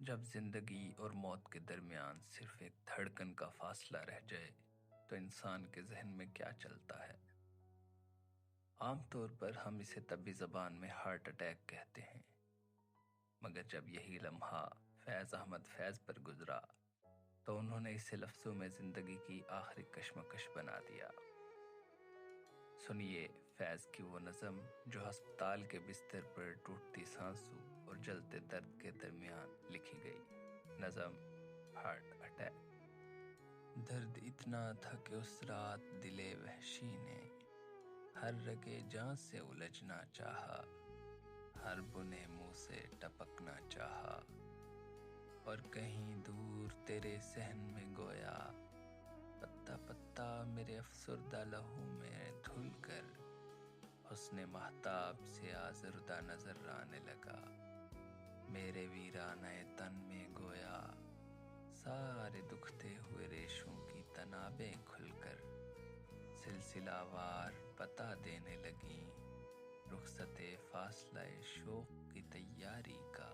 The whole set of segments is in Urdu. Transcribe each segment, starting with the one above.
جب زندگی اور موت کے درمیان صرف ایک دھڑکن کا فاصلہ رہ جائے تو انسان کے ذہن میں کیا چلتا ہے؟ عام طور پر ہم اسے طبی زبان میں ہارٹ اٹیک کہتے ہیں، مگر جب یہی لمحہ فیض احمد فیض پر گزرا تو انہوں نے اسے لفظوں میں زندگی کی آخری کشمکش بنا دیا۔ سنیے فیض کی وہ نظم جو ہسپتال کے بستر پر ٹوٹتی سانسوں اور جلتے درد کے درمیان لکھی گئی۔ نظم ہارٹ اٹیک۔ درد اتنا تھا کہ اس رات دل وحشی نے ہر رگے جاں سے الجھنا چاہا، ہر بنے منہ سے ٹپکنا چاہا، اور کہیں دور تیرے صحن میں گویا پتا پتا میرے افسردہ لہو میں دھل کر حسن مہتاب سے آزردہ نظر آنے لگا۔ میرے ویرانے تن میں گویا سارے دکھتے ہوئے ریشوں کی تنابیں کھل کر سلسلہ وار بتا دینے لگیں رخصت فاصلہ شوق کی تیاری کا۔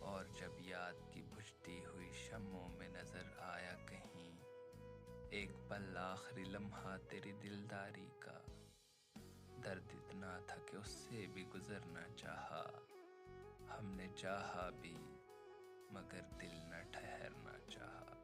اور جب یاد کی بجھتی ہوئی شمعوں میں نظر آیا کہیں ایک پل آخری لمحہ تیری دلداری کا، درد اتنا تھا کہ اس سے بھی گزرنا چاہا، ہم نے چاہا بھی مگر دل نہ ٹھہرنا چاہا۔